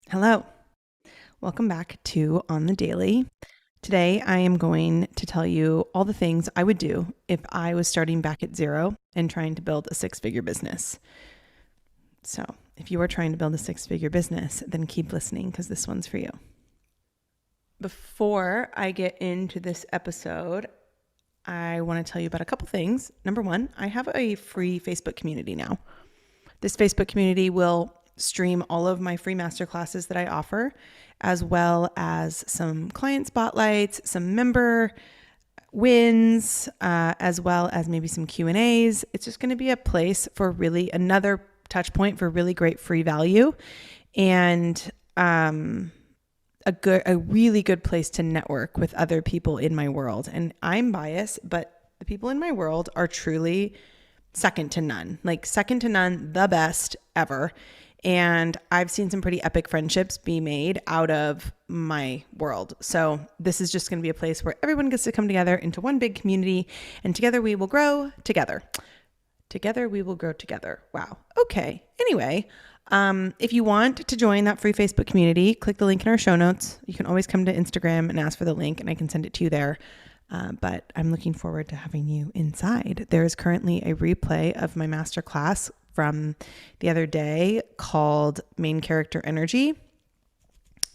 Hello. Welcome back to On the Daily. Today, I am going to tell you all the things I would do if I was starting back at zero and trying to build a six-figure business. So, if you are trying to build a six-figure business, then keep listening because this one's for you. Before I get into this episode, I want to tell you about a couple things. Number one, I have a free Facebook community now. This Facebook community will stream all of my free masterclasses that I offer, as well as some client spotlights, some member wins, as well as maybe some Q&As. It's just going to be a place for really another touch point for really great free value and a really good place to network with other people in my world. And I'm biased, but the people in my world are truly second to none, the best ever. And I've seen some pretty epic friendships be made out of my world. So this is just going to be a place where everyone gets to come together into one big community, and together we will grow together. Together we will grow together. Wow. Okay. Anyway, if you want to join that free Facebook community, click the link in our show notes. You can always come to Instagram and ask for the link, and I can send it to you there. But I'm looking forward to having you inside. There is currently a replay of my masterclass from the other day called Main Character Energy.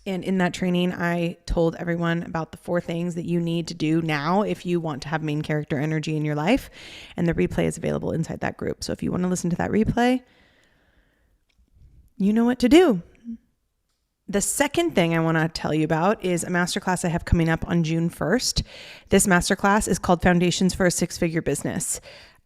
And in that training, I told everyone about the 4 things that you need to do now if you want to have main character energy in your life. And the replay is available inside that group. So if you want to listen to that replay, you know what to do. The second thing I want to tell you about is a masterclass I have coming up on June 1st. This masterclass is called Foundations for a Six-Figure Business.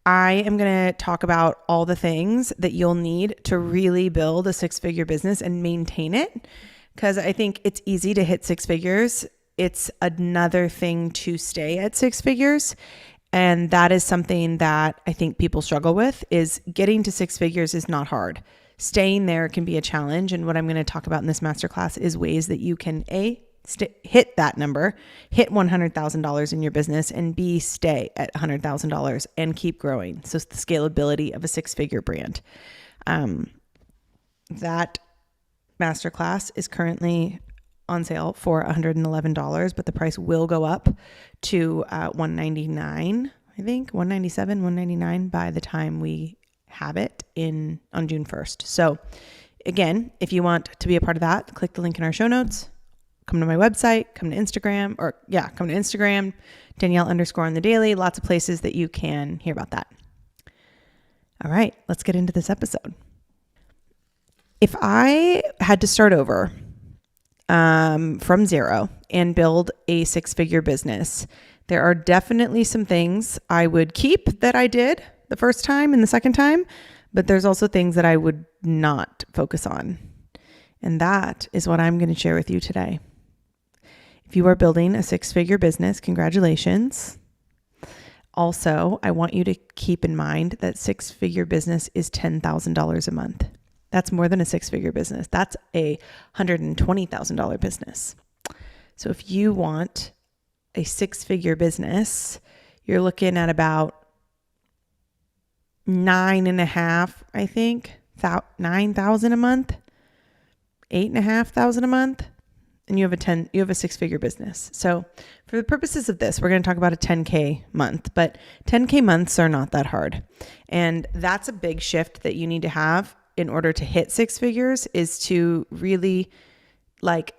I am going to talk about all the things that you'll need to really build a six-figure business and maintain it, because I think it's easy to hit 6 figures. It's another thing to stay at 6 figures. And that is something that I think people struggle with. Is getting to 6 figures is not hard. Staying there can be a challenge. And what I'm going to talk about in this masterclass is ways that you can hit that number, hit $100,000 in your business, and B, stay at $100,000 and keep growing. So it's the scalability of a 6-figure brand. That masterclass is currently on sale for $111, but the price will go up to $199, I think, $197, $199 by the time we have it on June 1st. So again, if you want to be a part of that, click the link in our show notes. Come to my website, come to Instagram, Danielle_on the daily. Lots of places that you can hear about that. All right, let's get into this episode. If I had to start over from zero and build a 6-figure business, there are definitely some things I would keep that I did the first time and the second time, but there's also things that I would not focus on. And that is what I'm going to share with you today. If you are building a 6-figure business, congratulations. Also, I want you to keep in mind that 6-figure business is $10,000 a month. That's more than a 6-figure business. That's a $120,000 business. So if you want a 6-figure business, you're looking at about 9.5, I think, 9,000 a month, 8,500 a month. And you have a 6-figure business. So for the purposes of this, we're going to talk about a 10K month, but 10K months are not that hard. And that's a big shift that you need to have in order to hit 6 figures, is to really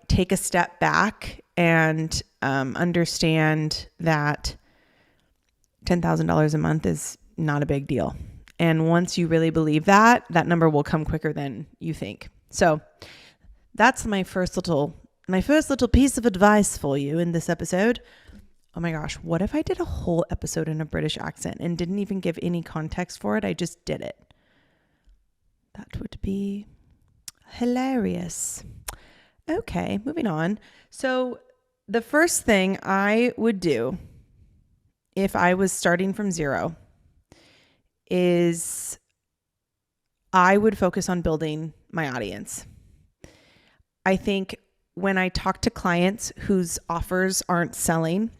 take a step back and understand that $10,000 a month is not a big deal. And once you really believe that, that number will come quicker than you think. So that's my first little piece of advice for you in this episode. Oh my gosh, what if I did a whole episode in a British accent and didn't even give any context for it? I just did it. That would be hilarious. Okay, moving on. So the first thing I would do if I was starting from zero is I would focus on building my audience. I think when I talk to clients whose offers aren't selling,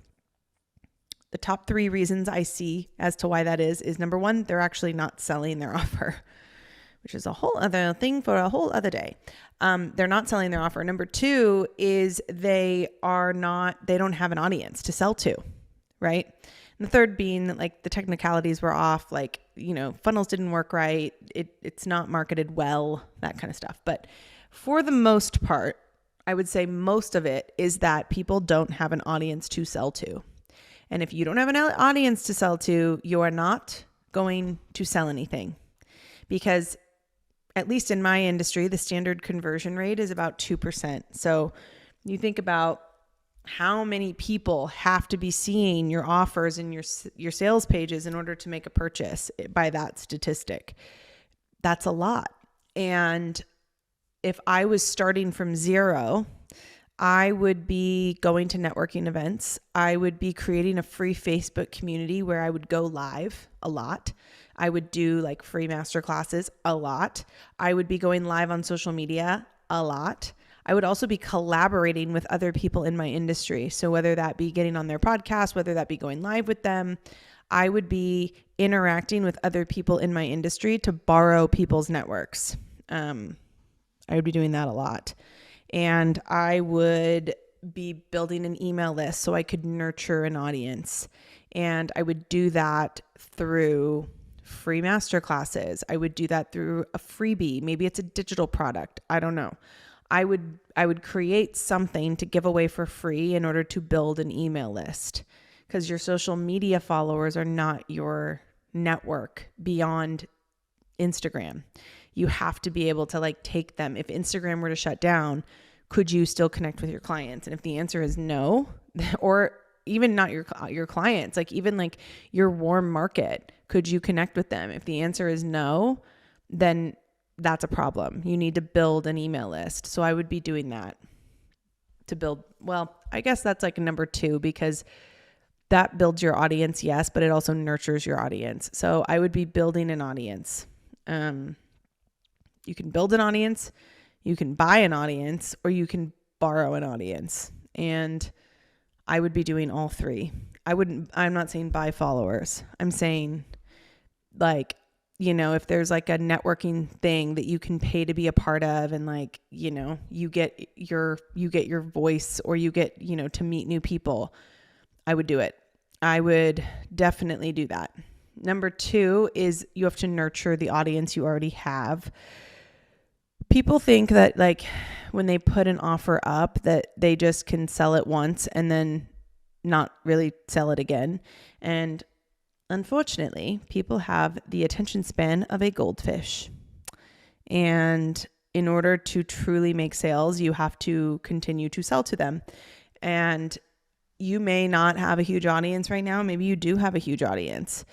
the top 3 reasons I see as to why that is number 1, they're actually not selling their offer, which is a whole other thing for a whole other day. They're not selling their offer. Number two is they don't have an audience to sell to, right? And the third being that like the technicalities were off, like, funnels didn't work right. It's not marketed well, that kind of stuff. But for the most part, I would say most of it is that people don't have an audience to sell to. And if you don't have an audience to sell to, you are not going to sell anything, because at least in my industry, the standard conversion rate is about 2%. So you think about how many people have to be seeing your offers and your sales pages in order to make a purchase by that statistic. That's a lot. And if I was starting from zero, I would be going to networking events. I would be creating a free Facebook community where I would go live a lot. I would do like free masterclasses a lot. I would be going live on social media a lot. I would also be collaborating with other people in my industry. So whether that be getting on their podcast, whether that be going live with them, I would be interacting with other people in my industry to borrow people's networks. I would be doing that a lot. And I would be building an email list so I could nurture an audience. And I would do that through free masterclasses. I would do that through a freebie. Maybe it's a digital product. I don't know. I would create something to give away for free in order to build an email list, because your social media followers are not your network beyond Instagram. You have to be able to like take them. If Instagram were to shut down, could you still connect with your clients? And if the answer is no, or even not your clients, like even like your warm market, could you connect with them? If the answer is no, then that's a problem. You need to build an email list. So I would be doing that to build. Well, I guess that's like number 2, because that builds your audience, yes, but it also nurtures your audience. So I would be building an audience. You can build an audience, you can buy an audience, or you can borrow an audience. And I would be doing all 3. I'm not saying buy followers. I'm saying like, if there's like a networking thing that you can pay to be a part of, and like, you get your voice, or you get, to meet new people, I would do it. I would definitely do that. Number 2 is you have to nurture the audience you already have. People think that like when they put an offer up that they just can sell it once and then not really sell it again. And unfortunately, people have the attention span of a goldfish. And in order to truly make sales, you have to continue to sell to them. And you may not have a huge audience right now. Maybe you do have a huge audience.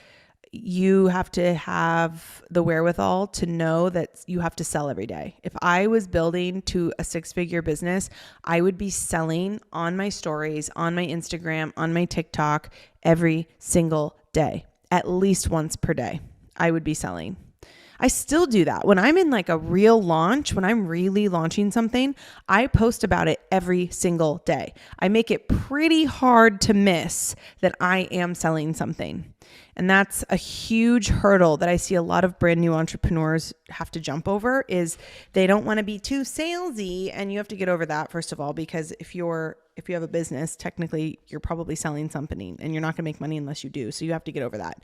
You have to have the wherewithal to know that you have to sell every day. If I was building to a 6-figure business, I would be selling on my stories, on my Instagram, on my TikTok every single day. At least once per day, I would be selling. I still do that. When I'm in like a real launch, when I'm really launching something, I post about it every single day. I make it pretty hard to miss that I am selling something. And that's a huge hurdle that I see a lot of brand new entrepreneurs have to jump over, is they don't want to be too salesy. And you have to get over that, first of all, because if you have a business, technically you're probably selling something and you're not going to make money unless you do. So you have to get over that.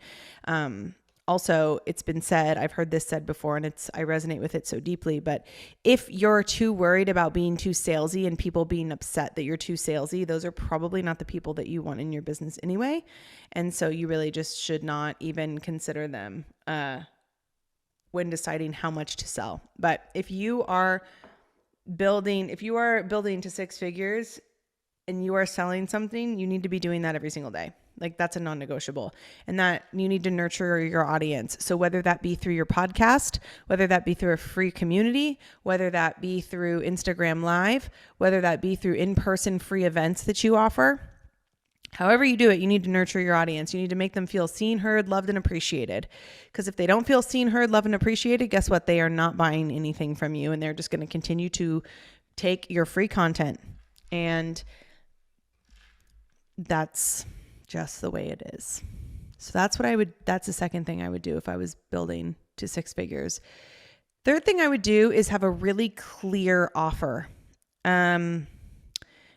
Also, it's been said, I've heard this said before, and I resonate with it so deeply, but if you're too worried about being too salesy and people being upset that you're too salesy, those are probably not the people that you want in your business anyway. And so you really just should not even consider them when deciding how much to sell. But if you are building to 6 figures and you are selling something, you need to be doing that every single day. Like that's a non-negotiable, and that you need to nurture your audience. So whether that be through your podcast, whether that be through a free community, whether that be through Instagram Live, whether that be through in-person free events that you offer, however you do it, you need to nurture your audience. You need to make them feel seen, heard, loved, and appreciated. Because if they don't feel seen, heard, loved, and appreciated, guess what? They are not buying anything from you, and they're just going to continue to take your free content. And that's just the way it is. So that's the second thing I would do if I was building to 6 figures. Third thing I would do is have a really clear offer. And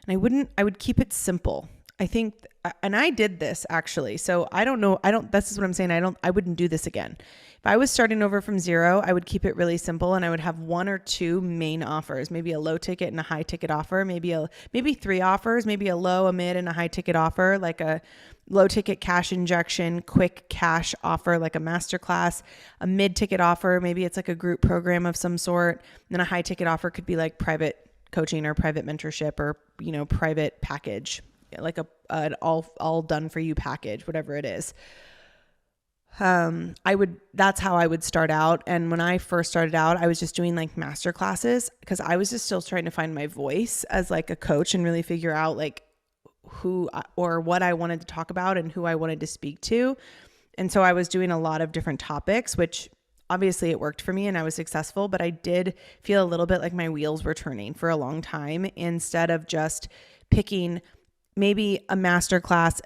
I would keep it simple. I think, and I did this actually. So I don't know. This is what I'm saying. I wouldn't do this again. If I was starting over from zero, I would keep it really simple, and I would have one or two main offers, maybe a low ticket and a high ticket offer, maybe three offers, maybe a low, a mid, and a high ticket offer, like a low ticket cash injection, quick cash offer, like a masterclass, a mid ticket offer. Maybe it's like a group program of some sort. And then a high ticket offer could be like private coaching or private mentorship or, private package, like an all done for you package, whatever it is. That's how I would start out. And when I first started out, I was just doing like master classes because I was just still trying to find my voice as like a coach and really figure out like who or what I wanted to talk about and who I wanted to speak to. And so I was doing a lot of different topics, which obviously it worked for me and I was successful, but I did feel a little bit like my wheels were turning for a long time instead of just picking maybe a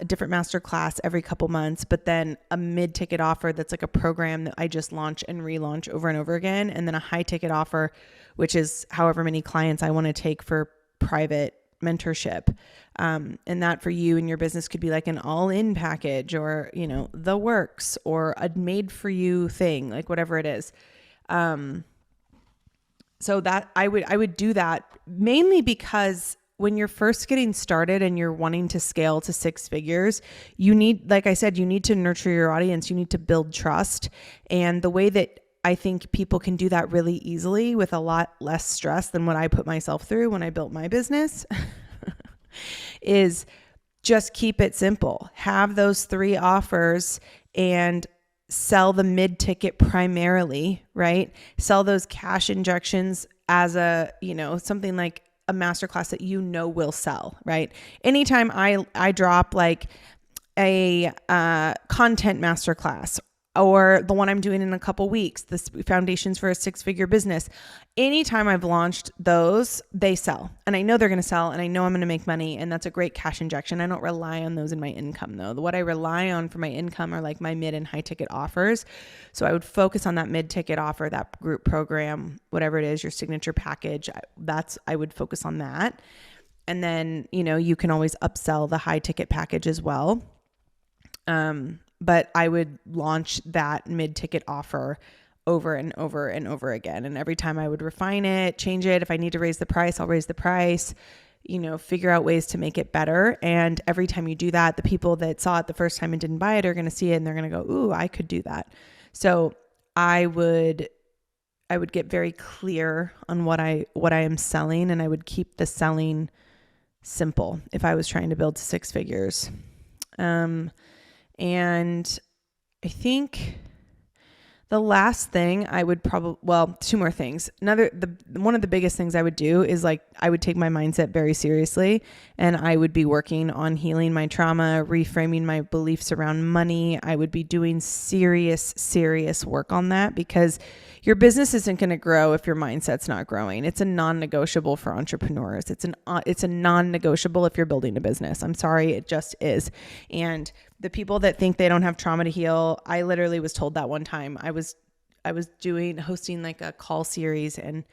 different master class every couple months, but then a mid-ticket offer that's like a program that I just launch and relaunch over and over again. And then a high-ticket offer, which is however many clients I want to take for private mentorship. And that for you and your business could be like an all-in package or, the works or a made for you thing, like whatever it is. So that I would do that mainly because when you're first getting started and you're wanting to scale to six figures, you need, like I said, you need to nurture your audience. You need to build trust. And the way that I think people can do that really easily with a lot less stress than what I put myself through when I built my business is just keep it simple. Have those three offers and sell the mid-ticket primarily, right? Sell those cash injections as a, something like a masterclass that will sell, right? Anytime I drop like a content masterclass or the one I'm doing in a couple weeks, this Foundations for a Six-Figure Business, anytime I've launched those, they sell. And I know they're going to sell and I know I'm going to make money, and that's a great cash injection. I don't rely on those in my income though. What I rely on for my income are like my mid and high ticket offers. So I would focus on that mid ticket offer, that group program, whatever it is, your signature package. I would focus on that. And then, you can always upsell the high ticket package as well. But I would launch that mid-ticket offer over and over and over again. And every time I would refine it, change it. If I need to raise the price, I'll raise the price, figure out ways to make it better. And every time you do that, the people that saw it the first time and didn't buy it are going to see it and they're going to go, ooh, I could do that. So I would get very clear on what I am selling, and I would keep the selling simple if I was trying to build to six figures. And I think the last thing I would two more things. One of the biggest things I would do is like, I would take my mindset very seriously, and I would be working on healing my trauma, reframing my beliefs around money. I would be doing serious work on that, because your business isn't going to grow if your mindset's not growing. It's a non-negotiable for entrepreneurs. It's a non-negotiable if you're building a business. I'm sorry, it just is. And the people that think they don't have trauma to heal, I literally was told that one time. I was hosting like a call series, and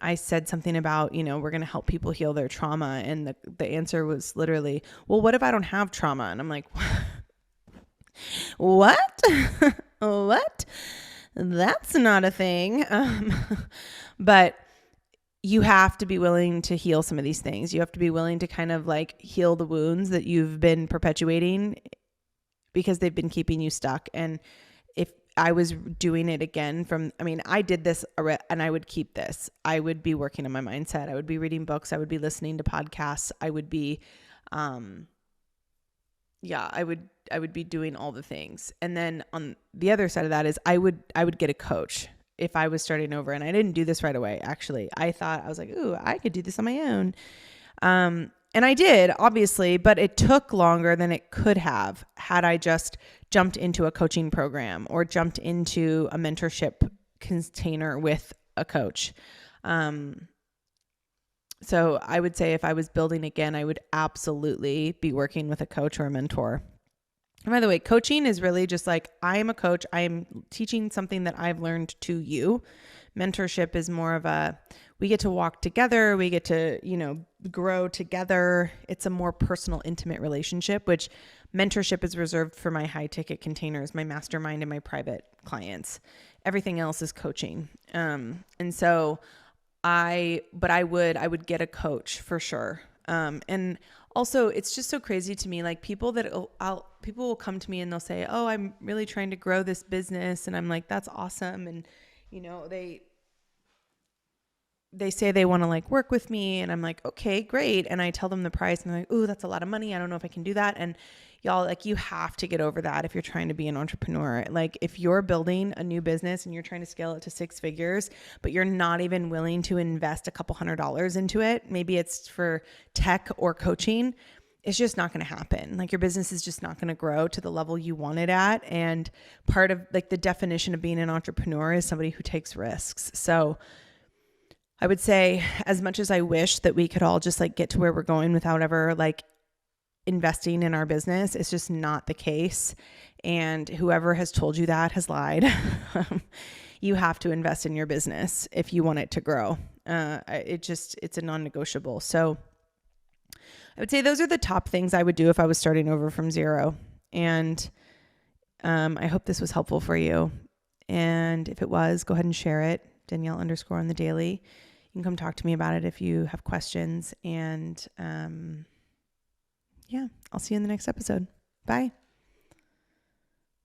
I said something about, we're going to help people heal their trauma. And the answer was literally, well, what if I don't have trauma? And I'm like, what? What? That's not a thing. But you have to be willing to heal some of these things. You have to be willing to kind of like heal the wounds that you've been perpetuating because they've been keeping you stuck. And if I was doing it again I did this and I would keep this. I would be working on my mindset. I would be reading books. I would be listening to podcasts. I would be, I would be doing all the things. And then on the other side of that is I would get a coach if I was starting over. And I didn't do this right away. Actually, I was like, ooh, I could do this on my own. And I did, obviously, but it took longer than it could have had I just jumped into a coaching program or jumped into a mentorship container with a coach. So I would say if I was building again, I would absolutely be working with a coach or a mentor. And by the way, coaching is really just like, I am a coach. I am teaching something that I've learned to you. Mentorship is more of we get to walk together. We get to, grow together. It's a more personal, intimate relationship, which mentorship is reserved for my high ticket containers, my mastermind, and my private clients. Everything else is coaching. And so I would get a coach for sure. And also it's just so crazy to me, like people will come to me and they'll say, oh, I'm really trying to grow this business. And I'm like, that's awesome. And, they say they want to like work with me, and I'm like, okay, great. And I tell them the price, and they're like, ooh, that's a lot of money. I don't know if I can do that. And y'all, like, you have to get over that if you're trying to be an entrepreneur. Like, if you're building a new business and you're trying to scale it to 6 figures, but you're not even willing to invest a couple $100s into it, maybe it's for tech or coaching, it's just not going to happen. Like, your business is just not going to grow to the level you want it at. And part of like the definition of being an entrepreneur is somebody who takes risks. So I would say, as much as I wish that we could all just like get to where we're going without ever like investing in our business, it's just not the case. And whoever has told you that has lied. You have to invest in your business if you want it to grow. It's a non-negotiable. So I would say those are the top things I would do if I was starting over from zero. And I hope this was helpful for you. And if it was, go ahead and share it. Danielle_on_the_daily. You can come talk to me about it if you have questions. And I'll see you in the next episode. Bye.